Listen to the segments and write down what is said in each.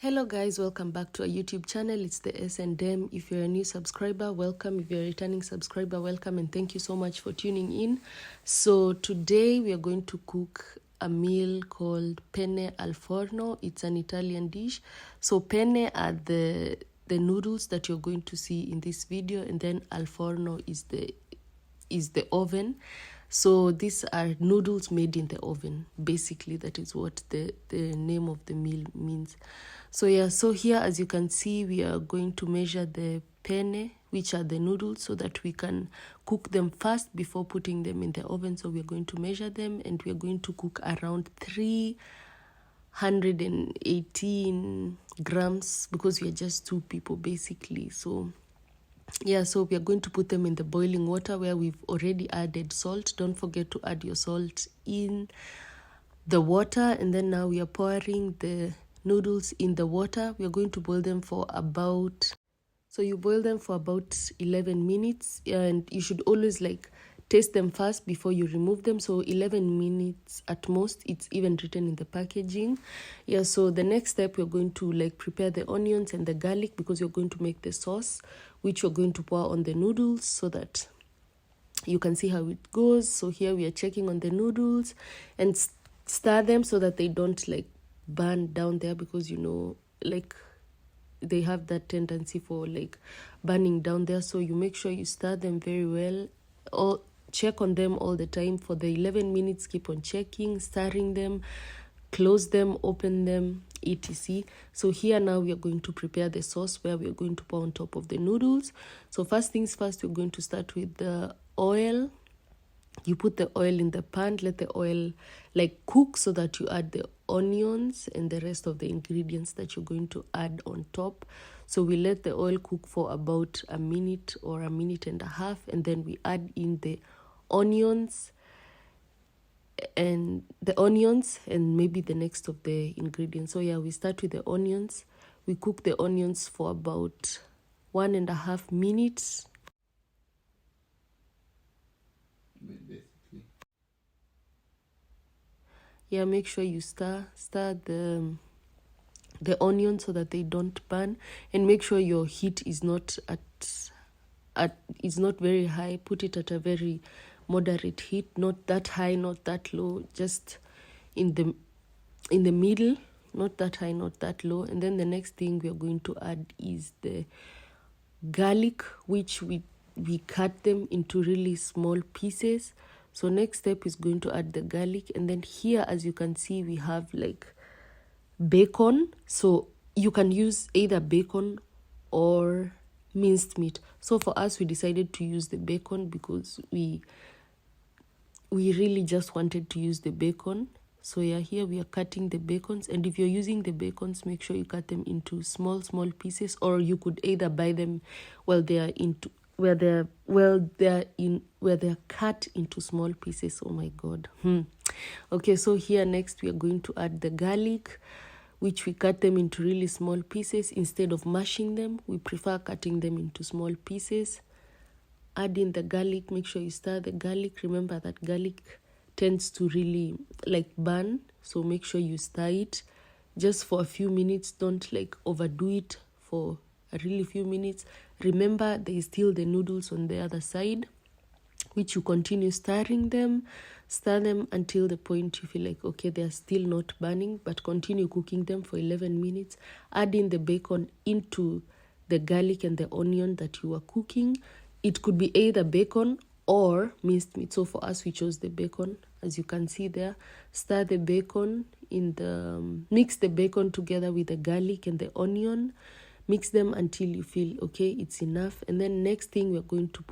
Hello guys, welcome back to our YouTube channel. It's the S&M. If you're a new subscriber, welcome. If you're a returning subscriber, welcome, and thank you so much for tuning in. So today we are going to cook a meal called penne alforno. It's an Italian dish. So penne are the noodles that you're going to see in this video, and then alforno is the oven. So these are noodles made in the oven. Basically, that is what the name of the meal means. So yeah, so here as you can see, we are going to measure the penne, which are the noodles, so that we can cook them fast before putting them in the oven. So we're going to measure them, and we're going to cook around 318 grams because we are just two people basically. So yeah, so we are going to put them in the boiling water where we've already added salt. Don't forget to add your salt in the water. And then now we are pouring the noodles in the water. We are going to boil them for about, so you boil them for about 11 minutes, and you should always taste them first before you remove them. So 11 minutes at most. It's even written in the packaging. Yeah, so the next step, we're going to prepare the onions and the garlic, because you're going to make the sauce which you're going to pour on the noodles, so that you can see how it goes. So here we are checking on the noodles and stir them so that they don't burn down there, because they have that tendency for burning down there. So you make sure you stir them very well, or check on them all the time. For the 11 minutes, keep on checking, stirring them, close them, open them, etc. So here now we are going to prepare the sauce where we are going to pour on top of the noodles. So first things first, we're going to start with the oil. You put the oil in the pan, let the oil cook, so that you add the onions and the rest of the ingredients that you're going to add on top. So we let the oil cook for about a minute or a minute and a half, and then we add in the onions and maybe the next of the ingredients. So yeah, we start with the onions. We cook the onions for about 1.5 minutes. Yeah, make sure you stir the onions so that they don't burn, and make sure your heat is not is not very high. Put it at a very moderate heat, not that high, not that low, just in the middle, not that high, not that low. And then the next thing we are going to add is the garlic, which we cut them into really small pieces. So next step is going to add the garlic. And then here, as you can see, we have bacon. So you can use either bacon or minced meat. So for us, we decided to use the bacon because we really just wanted to use the bacon. So yeah, here we are cutting the bacons, and if you're using the bacons, make sure you cut them into small pieces, or you could either buy them where they're cut into small pieces. Oh my god. Okay, so here next we are going to add the garlic, which we cut them into really small pieces. Instead of mashing them, we prefer cutting them into small pieces. Add in the garlic. Make sure you stir the garlic. Remember that garlic tends to really burn, so make sure you stir it just for a few minutes. Don't overdo it for a really few minutes. Remember, there is still the noodles on the other side, which you continue stirring them. Stir them until the point you feel okay, they are still not burning, but continue cooking them for 11 minutes. Add in the bacon into the garlic and the onion that you are cooking. It could be either bacon or minced meat. So for us, we chose the bacon, as you can see there. Stir the bacon mix the bacon together with the garlic and the onion. Mix them until you feel okay, it's enough. And then next thing, we're going to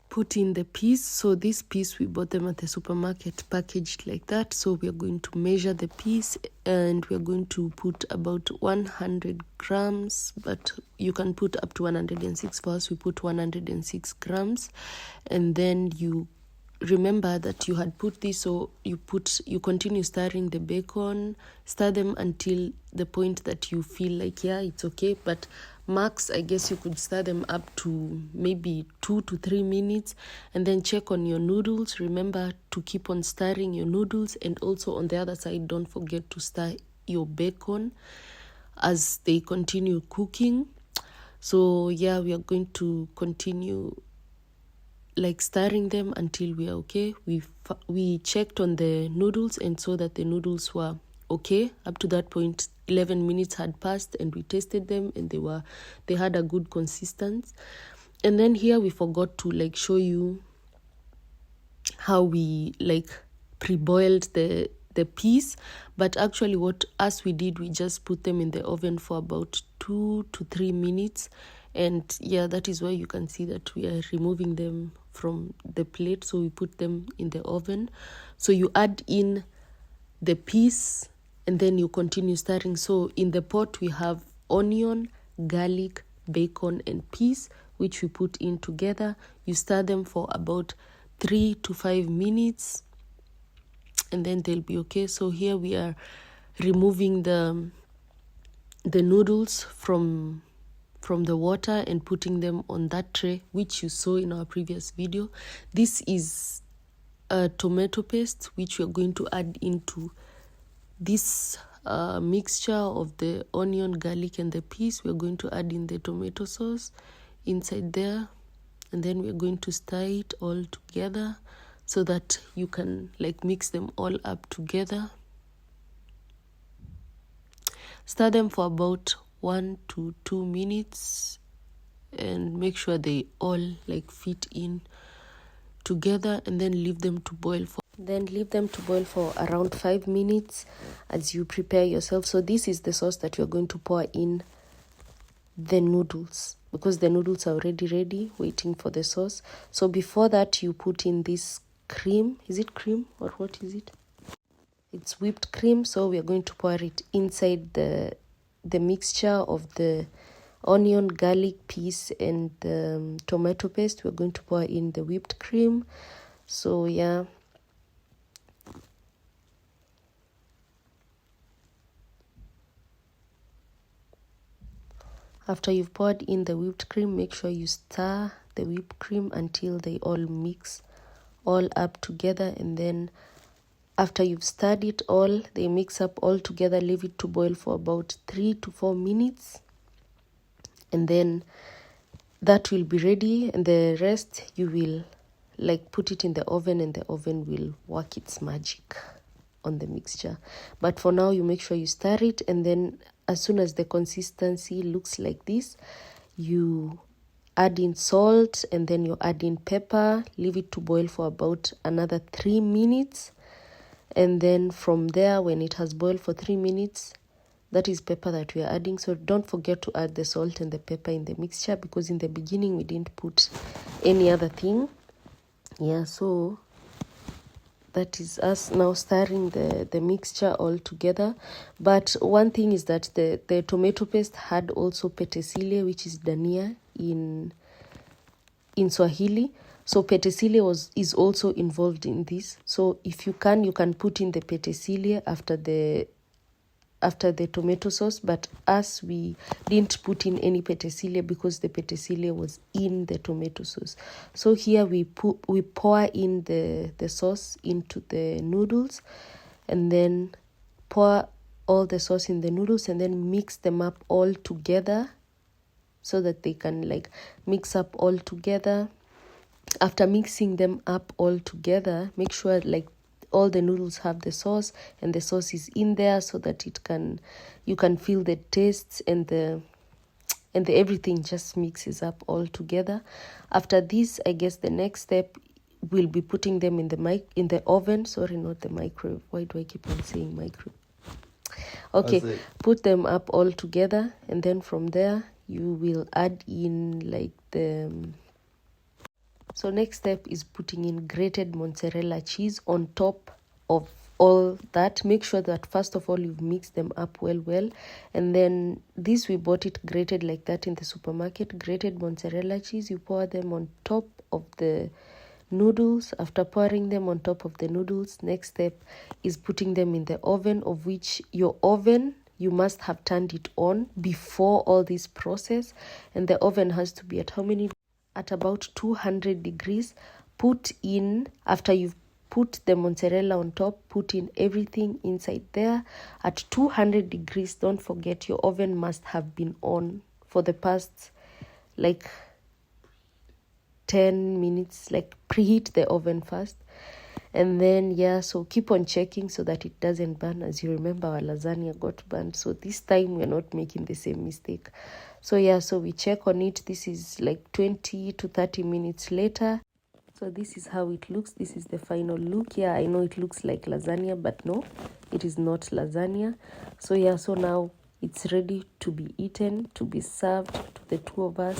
put in the peas. So this peas, we bought them at the supermarket packaged like that. So we are going to measure the peas, and we are going to put about 100 grams, but you can put up to 106. For us, we put 106 grams. And then you remember that you had put this, so you continue stirring the bacon. Stir them until the point that you feel yeah, it's okay. But max, I guess you could stir them up to maybe 2 to 3 minutes, and then check on your noodles. Remember to keep on stirring your noodles, and also on the other side, don't forget to stir your bacon. as they continue cooking. So yeah, we are going to continue like stirring them until we are okay. We checked on the noodles and saw that the noodles were okay. Up to that point, 11 minutes had passed, and we tasted them, and they had a good consistency. And then here we forgot to like show you how we like pre-boiled the peas, but actually we did, we just put them in the oven for about 2 to 3 minutes. And yeah, that is why you can see that we are removing them from the plate. So we put them in the oven. So you add in the peas and then you continue stirring. So in the pot we have onion, garlic, bacon and peas, which we put in together. You stir them for about 3 to 5 minutes and then they'll be okay. So here we are removing the noodles from the water and putting them on that tray, which you saw in our previous video. This is a tomato paste which we are going to add into this mixture of the onion, garlic and the peas. We are going to add in the tomato sauce inside there, and then we are going to stir it all together so that you can like mix them all up together. Stir them for about 1 to 2 minutes and make sure they all like fit in together, and then leave them to boil for around 5 minutes as you prepare yourself. So this is the sauce that you're going to pour in the noodles, because the noodles are already ready waiting for the sauce. So before that, you put in this cream. Is it cream or what is it? It's whipped cream. So we are going to pour it inside the mixture of the onion, garlic, peas and the tomato paste. We're going to pour in the whipped cream. So yeah, after you've poured in the whipped cream, make sure you stir the whipped cream until they all mix all up together. And then after you've stirred it all, they mix up all together, leave it to boil for about 3 to 4 minutes. And then that will be ready, and the rest you will like put it in the oven, and the oven will work its magic on the mixture. But for now, you make sure you stir it, and then as soon as the consistency looks like this, you add in salt, and then you add in pepper, leave it to boil for about another 3 minutes. And then from there, when it has boiled for 3 minutes, that is pepper that we are adding. So don't forget to add the salt and the pepper in the mixture, because in the beginning we didn't put any other thing. Yeah, so that is us now stirring the mixture all together. But one thing is that the tomato paste had also petersilie, which is dania in Swahili. So petersilie is also involved in this. So if you can put in the petersilie after the tomato sauce, but us, we didn't put in any petersilie because the petersilie was in the tomato sauce. So here we pour in the sauce into the noodles, and then pour all the sauce in the noodles, and then mix them up all together so that they can like mix up all together. After mixing them up all together, make sure like all the noodles have the sauce, and the sauce is in there so that you can feel the tastes, and the everything just mixes up all together. After this, I guess the next step will be putting them in the oven. Sorry, not the microwave. Why do I keep on saying microwave? Okay, put them up all together, and then from there you will add in like So next step is putting in grated mozzarella cheese on top of all that. Make sure that first of all you've mixed them up well. And then this, we bought it grated like that in the supermarket. Grated mozzarella cheese, you pour them on top of the noodles. After pouring them on top of the noodles, next step is putting them in the oven, of which your oven, you must have turned it on before all this process. And the oven has to be at how many? At about 200 degrees. Put in, after you've put the mozzarella on top, put in everything inside there at 200 degrees. Don't forget your oven must have been on for the past like 10 minutes. Like preheat the oven first, and then yeah, so keep on checking so that it doesn't burn. As you remember, our lasagna got burned, so this time we're not making the same mistake. So yeah, so we check on it. This is like 20 to 30 minutes later. So this is how it looks. This is the final look. Yeah, I know it looks like lasagna, but no, it is not lasagna. So yeah, so now it's ready to be eaten, to be served to the two of us.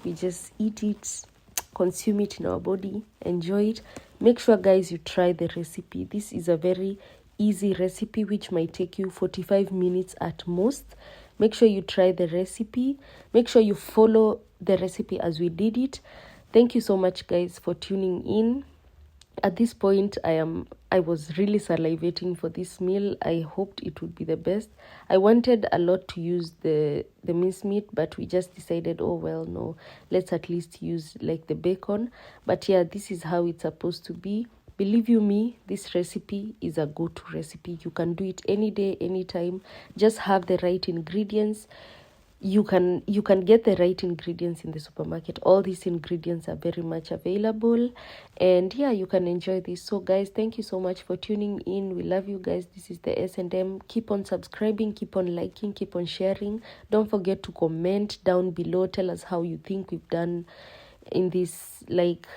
We just eat it, consume it in our body, enjoy it. Make sure, guys, you try the recipe. This is a very easy recipe which might take you 45 minutes at most. Make sure you try the recipe. Make sure you follow the recipe as we did it. Thank you so much, guys, for tuning in. At this point, I was really salivating for this meal. I hoped it would be the best. I wanted a lot to use the mincemeat, but we just decided, oh well, no, let's at least use like the bacon. But yeah, this is how it's supposed to be. Believe you me, this recipe is a go-to recipe. You can do it any day, anytime. Just have the right ingredients. You can get the right ingredients in the supermarket. All these ingredients are very much available, and yeah, you can enjoy this. So guys, thank you so much for tuning in. We love you guys. This is the S&M. Keep on subscribing, keep on liking, keep on sharing. Don't forget to comment down below. Tell us how you think we've done in this like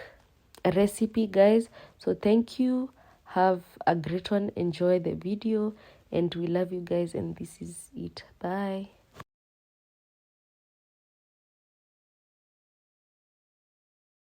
a recipe, guys. So thank you, have a great one, enjoy the video, and we love you guys, and this is it. Bye.